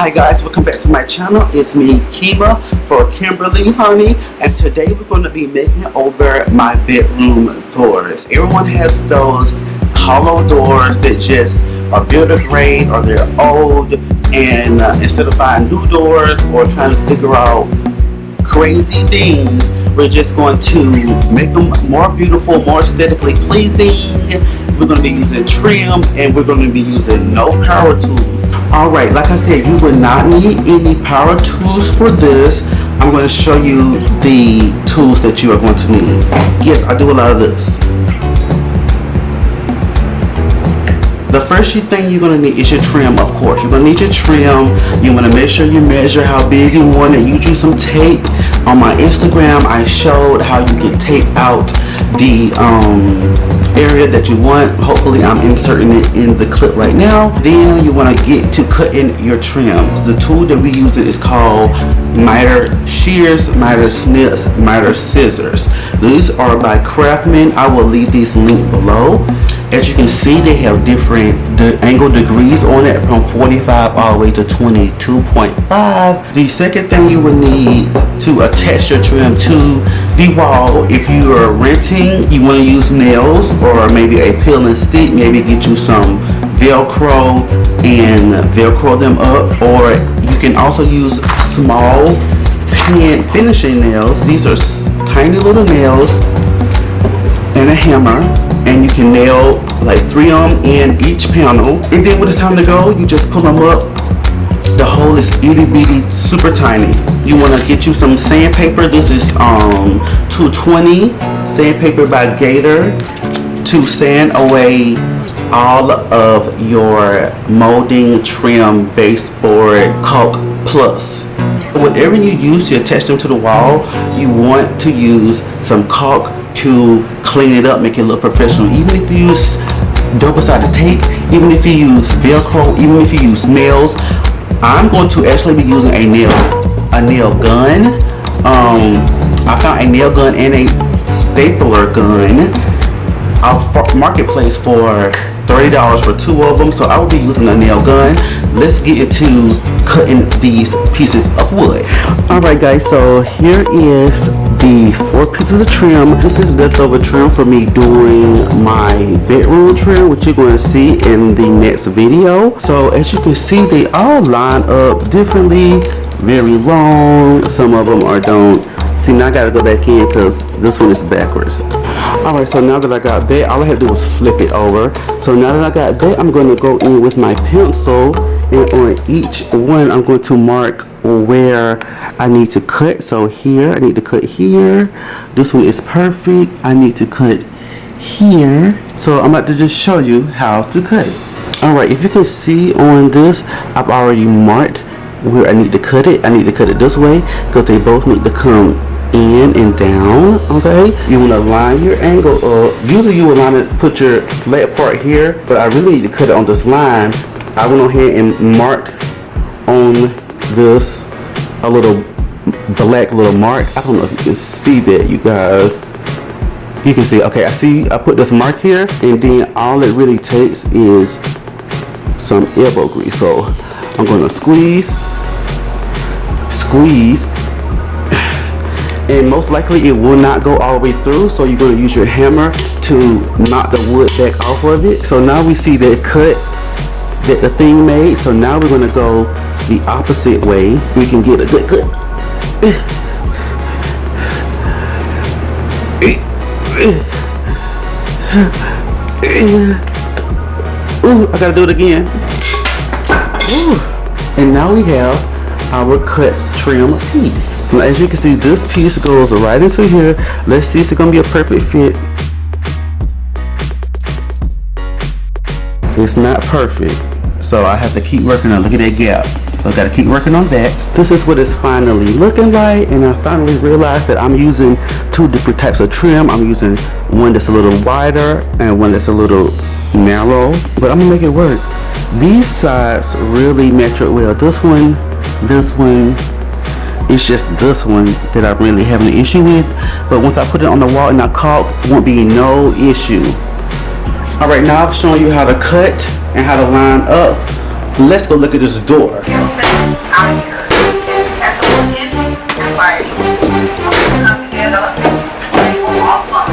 Hi guys, welcome back to my channel. It's me, Kima, for Kimberlee, honey, and today we're going to be making over my bedroom doors. Everyone has those hollow doors that just are builder grade or they're old, and instead of buying new doors or trying to figure out crazy things, we're just going to make them more beautiful, more aesthetically pleasing. We're going to be using trim, and we're going to be using no power tools. Alright, like I said, you will not need any power tools for this. I'm going to show you the tools that you are going to need. Yes, I do a lot of this. The first thing you're going to need is your trim, of course. You're going to need your trim. You want to make sure you measure how big you want it. Use some tape. On my Instagram, I showed how you can tape out the area that you want. Hopefully I'm inserting it in the clip right now. Then you want to get to cutting your trim. The tool that we use is called Shears, Snips, scissors. These are by CRAFTMAN. I will leave these linked below. As you can see, they have different angle degrees on it, from 45 all the way to 22.5. The second thing you will need to attach your trim to the wall, if you are renting, you want to use nails or maybe a peel and stick. Maybe get you some Velcro and Velcro them up, or you can also use small pen finishing nails. These are tiny little nails and a hammer, and you can nail like 3 of them in each panel. And then when it's time to go, you just pull them up. The hole is itty bitty, super tiny. You want to get you some sandpaper. This is 220 sandpaper by Gator to sand away all of your molding, trim, baseboard, Caulk Plus. Whatever you use to attach them to the wall, you want to use some Caulk to clean it up, make it look professional. Even if you use double-sided tape, even if you use Velcro, even if you use nails. I'm going to actually be using a nail gun. I found a nail gun and a stapler gun off Marketplace for $30 for 2 of them, so I will be using a nail gun. Let's get into cutting these pieces of wood. Alright guys, so here is the 4 pieces of trim. This is leftover trim for me doing my bedroom trim, which you're going to see in the next video. So as you can see, they all line up differently, very long. Some of them don't. See, now I gotta go back in because this one is backwards. Alright, so now that I got that, all I have to do is flip it over. So now that I got that, I'm going to go in with my pencil, and on each one I'm going to mark where I need to cut. So here I need to cut here. This one is perfect. I need to cut here. So I'm about to just show you how to cut it. Alright, if you can see on this, I've already marked where I need to cut it. I need to cut it this way because they both need to come in and down. Okay, you want to line your angle up. Usually you would put your flat part here, but I really need to cut it on this line. I went on here and marked on this a little black little mark. I don't know if you can see that, you guys. You can see, okay, I put this mark here, and then all it really takes is some elbow grease. So I'm going to squeeze, and most likely it will not go all the way through, so you're going to use your hammer to knock the wood back off of it. So now we see that cut that the thing made. So now we're going to go the opposite way. We can get a good cut. Ooh, I gotta do it again. Ooh. And now we have our cut trim piece. Now, as you can see, this piece goes right into here. Let's see if it's gonna be a perfect fit. It's not perfect, so I have to keep working on. Look at that gap. So I gotta keep working on that. This is what it's finally looking like, and I finally realized that I'm using 2 different types of trim. I'm using one that's a little wider and one that's a little narrow, but I'm gonna make it work. These sides really match up well. This one, it's just this one that I'm really having an issue with. But once I put it on the wall and I caulk, it won't be no issue. Alright, now I've shown you how to cut and how to line up let's go look at this door. Out here. And so it's like, come together, they will all fuck.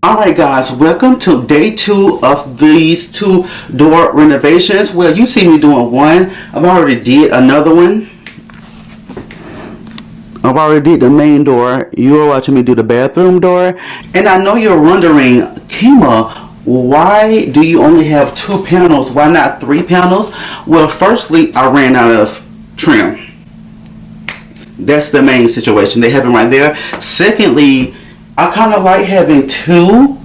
Alright guys, welcome to day 2 of these 2 door renovations. Well, you see me doing one. I've already did another one. I've already did the main door. You're watching me do the bathroom door. And I know you're wondering, Kima, why do you only have 2 panels? Why not 3 panels? Well, firstly, I ran out of trim. That's the main situation. They have it right there. Secondly, I kind of like having 2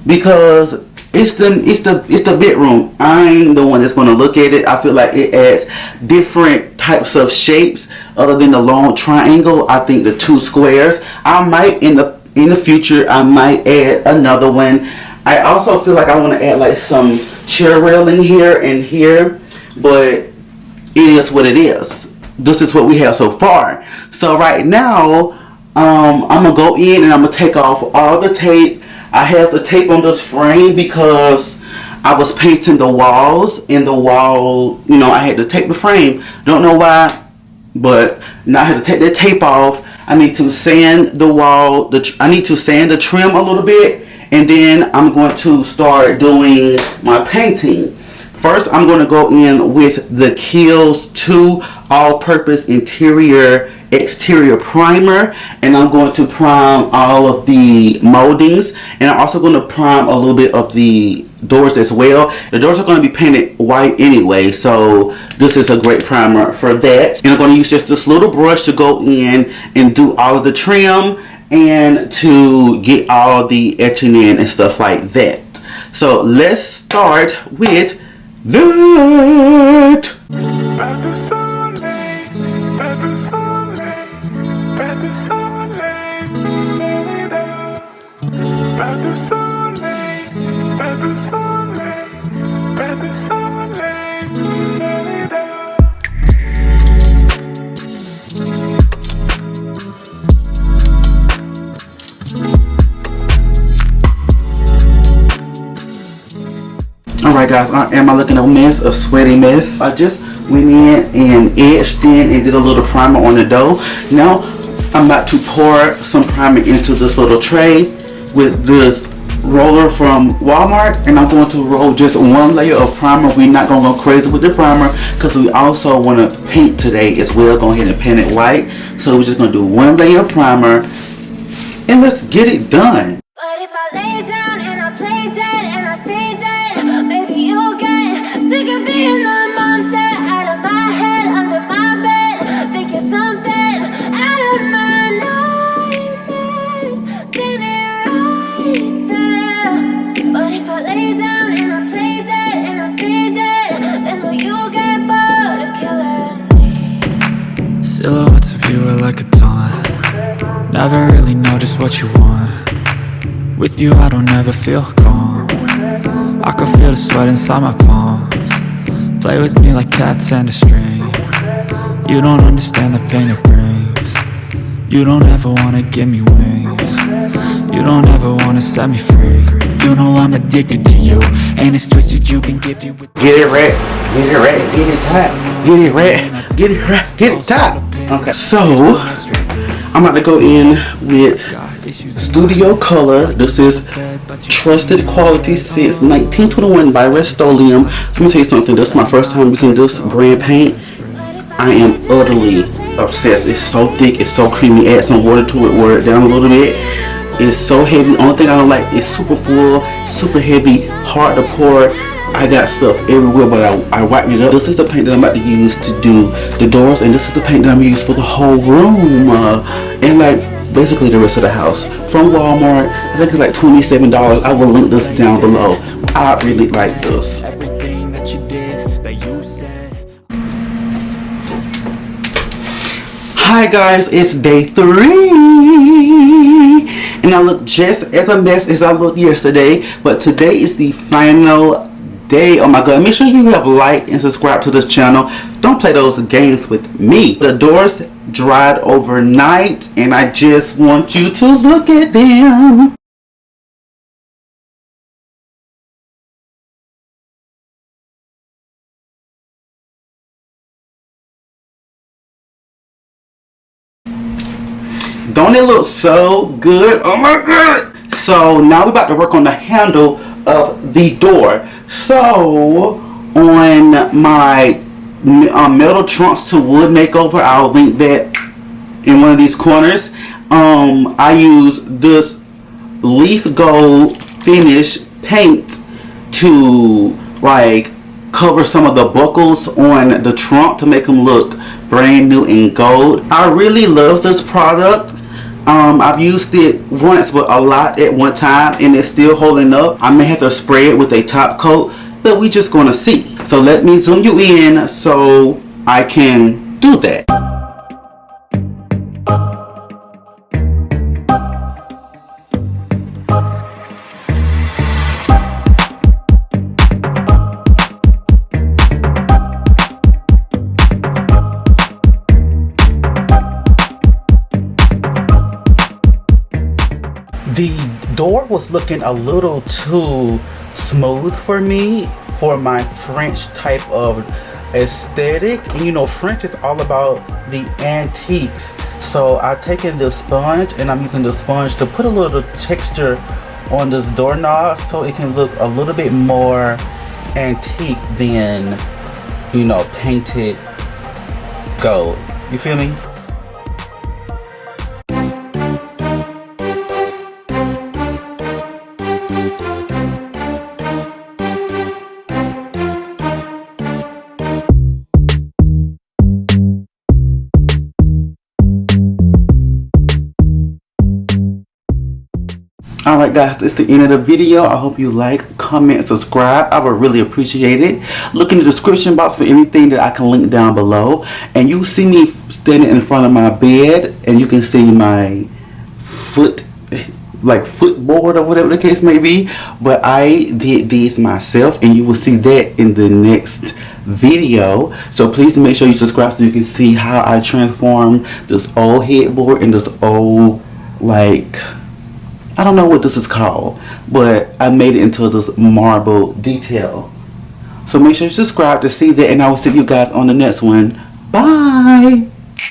because it's the bedroom. I'm the one that's going to look at it. I feel like it adds different types of shapes other than the long triangle. I think the 2 squares. I might in the future I might add another one. I also feel like I want to add like some chair railing here and here, but it is what it is. This is what we have so far. So right now, I'm gonna go in and I'm gonna take off all the tape. I have the tape on this frame because I was painting the walls, and the wall, you know, I had to tape the frame. Don't know why, but now I have to take the tape off. I need to sand the wall. I need to sand the trim a little bit, and then I'm going to start doing my painting. First, I'm going to go in with the Kiehl's 2 all-purpose interior exterior primer, and I'm going to prime all of the moldings, and I'm also going to prime a little bit of the doors as well. The doors are going to be painted white anyway, so this is a great primer for that. And I'm going to use just this little brush to go in and do all of the trim and to get all the etching in and stuff like that. So let's start with that. Alright guys, am I looking a mess, a sweaty mess? I just went in and edged in and did a little primer on the dough. Now I'm about to pour some primer into this little tray with this roller from Walmart, and I'm going to roll just 1 layer of primer. We're not going to go crazy with the primer because we also want to paint today as well. Go ahead and paint it white. So we're just going to do 1 layer of primer and let's get it done. But if I lay down and I play dead and I stay dead, maybe you'll get sick of being the monster out of my head, under my bed. Think you're something out of my nightmares. See me right there. But if I lay down and I play dead and I stay dead, then will you get bored of killing me? Silhouettes of you are like a taunt. Never really know just what you want. With you I don't ever feel calm. I can feel the sweat inside my palms. Play with me like cats and a string. You don't understand the pain it brings. You don't ever wanna give me wings. You don't ever wanna set me free. You know I'm addicted to you, and it's twisted, you've been gifted with. Get it right, get it right, get it tight. Get it right, get it right, get it tight. Okay, so I'm about to go in with Studio Color. This is trusted quality since 1921 by Rust-Oleum. Let me tell you something. This is my first time using this brand paint. I am utterly obsessed. It's so thick, it's so creamy. Add some water to it, water it down a little bit. It's so heavy. Only thing I don't like is super full, super heavy, hard to pour. I got stuff everywhere, but I wiped it up. This is the paint that I'm about to use to do the doors, and this is the paint that I'm going to use for the whole room. And like basically the rest of the house. From Walmart, I think it's like $27. I will link this down below. I really like this. Everything that you did, that you said. Hi guys, it's day 3 and I look just as a mess as I looked yesterday, but today is the final day. Oh my god, make sure you have liked and subscribed to this channel. Don't play those games with me. The doors dried overnight and I just want you to look at them. Don't it look so good? Oh my god! So now we're about to work on the handle of the door. So on my metal trunks to wood makeover, I'll link that in one of these corners. I use this leaf gold finish paint to like cover some of the buckles on the trunk to make them look brand new and gold. I really love this product. I've used it once, but a lot at one time, and it's still holding up. I may have to spray it with a top coat, but we just gonna see. So let me zoom you in so I can do that. The door was looking a little too smooth for me for my French type of aesthetic, and you know French is all about the antiques. So I've taken this sponge and I'm using the sponge to put a little texture on this doorknob so it can look a little bit more antique than, you know, painted gold. You feel me? Alright guys, it's the end of the video. I hope you like, comment, subscribe. I would really appreciate it. Look in the description box for anything that I can link down below. And you see me standing in front of my bed and you can see my footboard or whatever the case may be. But I did these myself and you will see that in the next video. So please make sure you subscribe so you can see how I transform this old headboard and this old, like, I don't know what this is called, but I made it into this marble detail. So make sure you subscribe to see that, and I will see you guys on the next one. Bye!